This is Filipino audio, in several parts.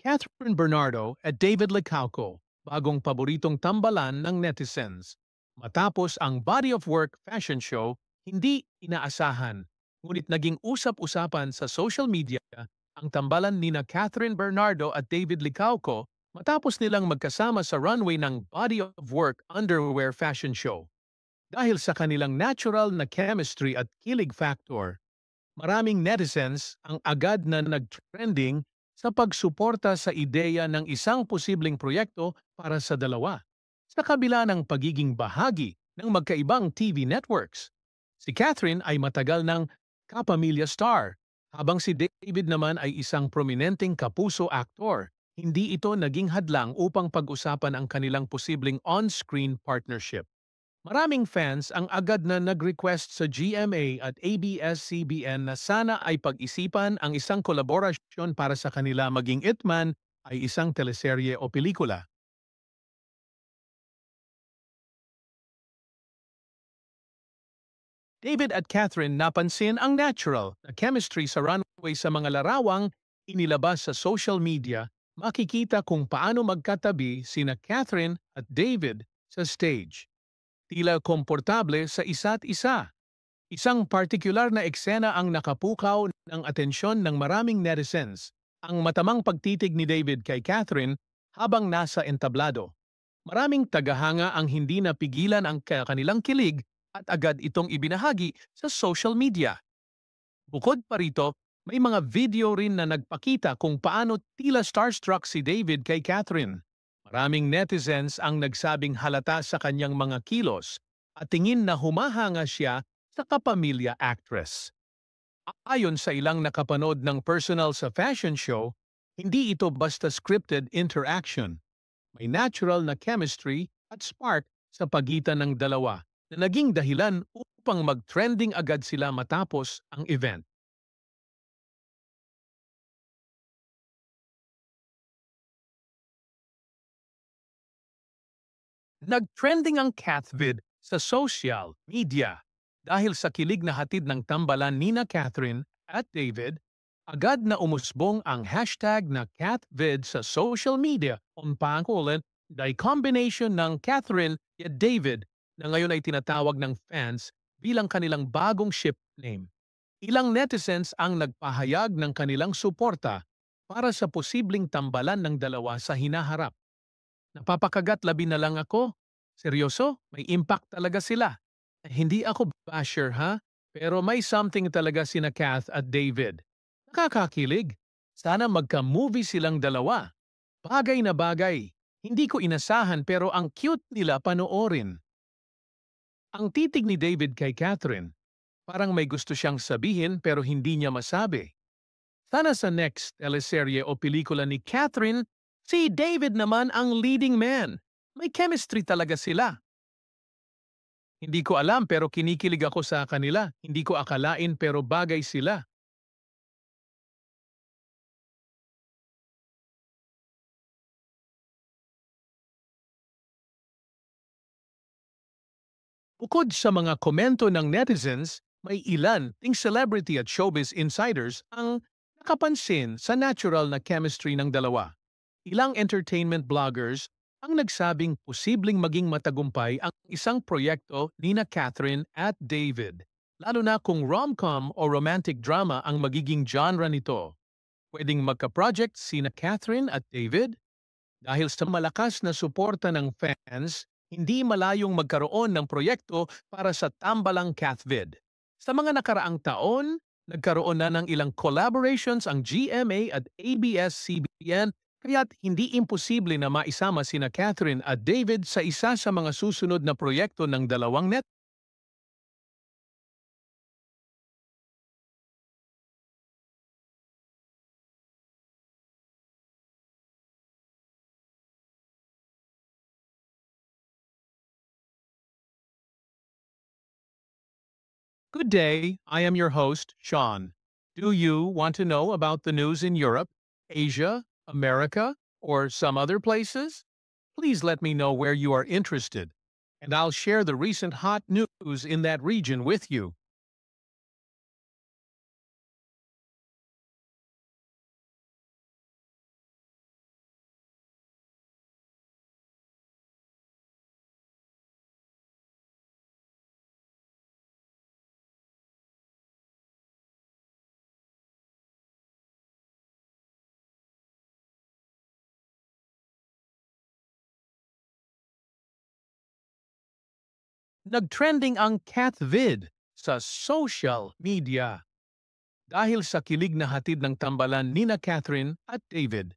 Catherine Bernardo at David Licauco, bagong paboritong tambalan ng netizens. Matapos ang body of work fashion show, hindi inaasahan. Ngunit naging usap-usapan sa social media ang tambalan nina Catherine Bernardo at David Licauco matapos nilang magkasama sa runway ng body of work underwear fashion show. Dahil sa kanilang natural na chemistry at kilig factor, maraming netizens ang agad na nag-trending sa pagsuporta sa ideya ng isang posibleng proyekto para sa dalawa. Sa kabila ng pagiging bahagi ng magkaibang TV networks, si Catherine ay matagal ng kapamilya star, habang si David naman ay isang prominenteng kapuso aktor. Hindi ito naging hadlang upang pag-usapan ang kanilang posibleng on-screen partnership. Maraming fans ang agad na nag-request sa GMA at ABS-CBN na sana ay pag-isipan ang isang kolaborasyon para sa kanila, maging Itman ay isang teleserye o pelikula. David at Catherine napansin ang natural na chemistry sa runway sa mga larawang inilabas sa social media. Makikita kung paano magkatabi sina Catherine at David sa stage. Tila komportable sa isa't isa. Isang partikular na eksena ang nakapukaw ng atensyon ng maraming netizens, ang matamang pagtitig ni David kay Catherine habang nasa entablado. Maraming tagahanga ang hindi napigilan ang kanilang kilig at agad itong ibinahagi sa social media. Bukod pa rito, may mga video rin na nagpakita kung paano tila starstruck si David kay Catherine. Maraming netizens ang nagsabing halata sa kanyang mga kilos at tingin na humahanga siya sa kapamilya actress. Ayon sa ilang nakapanood ng personal sa fashion show, hindi ito basta scripted interaction. May natural na chemistry at spark sa pagitan ng dalawa na naging dahilan upang mag-trending agad sila matapos ang event. Nag-trending ang Cathvid sa social media dahil sa kilig na hatid ng tambalan nina Catherine at David. Agad na umusbong ang hashtag na Cathvid sa social media kung pangulan dahil combination ng Catherine at David na ngayon ay tinatawag ng fans bilang kanilang bagong ship name. Ilang netizens ang nagpahayag ng kanilang suporta para sa posibleng tambalan ng dalawa sa hinaharap. Napapakagat labi na lang ako. Seryoso, may impact talaga sila. Hindi ako basher ha, pero may something talaga sina Kath at David. Nakakakilig. Sana magka-movie silang dalawa. Bagay na bagay. Hindi ko inasahan pero ang cute nila panoorin. Ang titig ni David kay Catherine, parang may gusto siyang sabihin pero hindi niya masabi. Sana sa next teleserye o pelikula ni Catherine, si David naman ang leading man. May chemistry talaga sila. Hindi ko alam pero kinikilig ako sa kanila. Hindi ko akalain pero bagay sila. Bukod sa mga komento ng netizens, may ilan ting celebrity at showbiz insiders ang nakapansin sa natural na chemistry ng dalawa. Ilang entertainment bloggers ang nagsabing posibleng maging matagumpay ang isang proyekto nina Catherine at David, lalo na kung rom-com o romantic drama ang magiging genre nito. Pwedeng magka-project sina Catherine at David dahil sa malakas na suporta ng fans, hindi malayong magkaroon ng proyekto para sa tambalang Cathvid. Sa mga nakaraang taon, nagkaroon na ng ilang collaborations ang GMA at ABS-CBN, kaya't hindi imposible na maisama sina Catherine at David sa isa sa mga susunod na proyekto ng dalawang net. Good day, I am your host, Sean. Do you want to know about the news in Europe, Asia, America, or some other places? Please let me know where you are interested, and I'll share the recent hot news in that region with you. Nagtrending ang Cathvid sa social media dahil sa kilig na hatid ng tambalan nina Catherine at David.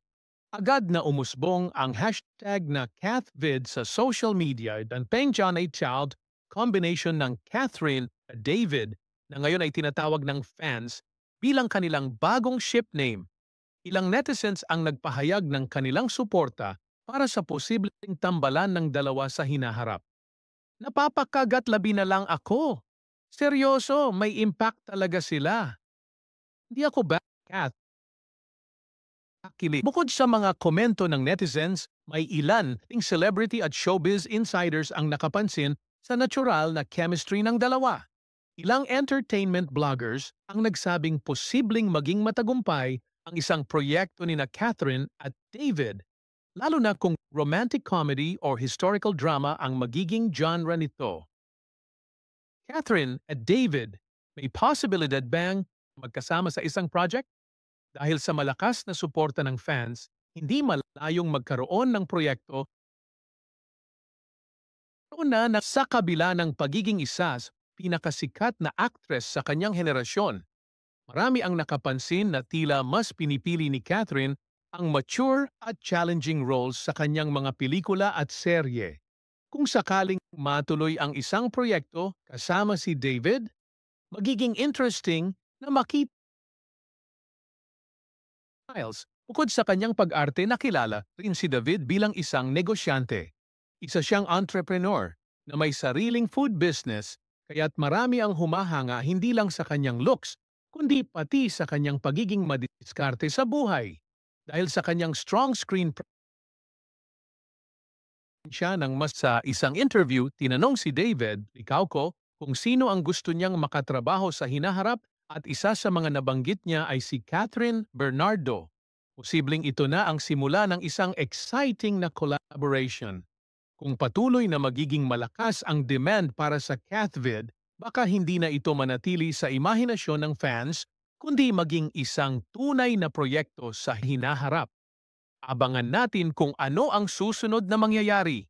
Agad na umusbong ang hashtag na Cathvid sa social media dan Peng John A. Child, combination ng Catherine at David na ngayon ay tinatawag ng fans bilang kanilang bagong ship name. Ilang netizens ang nagpahayag ng kanilang suporta para sa posibleng tambalan ng dalawa sa hinaharap. Napapakagat labi na lang ako. Seryoso, may impact talaga sila. Hindi ako Kath. Kilig. Bukod sa mga komento ng netizens, may ilan ting celebrity at showbiz insiders ang nakapansin sa natural na chemistry ng dalawa. Ilang entertainment bloggers ang nagsabing posibleng maging matagumpay ang isang proyekto ni na Catherine at David, lalo na kung romantic comedy or historical drama ang magiging genre nito. Catherine at David, may posibilidad bang magkasama sa isang project? Dahil sa malakas na suporta ng fans, hindi malayong magkaroon ng proyekto na sa kabila ng pagiging isa sa pinakasikat na actress sa kanyang henerasyon. Marami ang nakapansin na tila mas pinipili ni Catherine ang mature at challenging roles sa kanyang mga pelikula at serye. Kung sakaling matuloy ang isang proyekto kasama si David, magiging interesting na makita Miles, bukod sa kanyang pag-arte, nakilala rin si David bilang isang negosyante. Isa siyang entrepreneur na may sariling food business, kaya't marami ang humahanga hindi lang sa kanyang looks, kundi pati sa kanyang pagiging madiskarte sa buhay. Dahil sa kanyang strong screen siya nang mas sa isang interview, tinanong si David Licauco kung sino ang gusto niyang makatrabaho sa hinaharap at isa sa mga nabanggit niya ay si Catherine Bernardo. Posibleng ito na ang simula ng isang exciting na collaboration. Kung patuloy na magiging malakas ang demand para sa Cathvid, baka hindi na ito manatili sa imahinasyon ng fans, kundi maging isang tunay na proyekto sa hinaharap. Abangan natin kung ano ang susunod na mangyayari.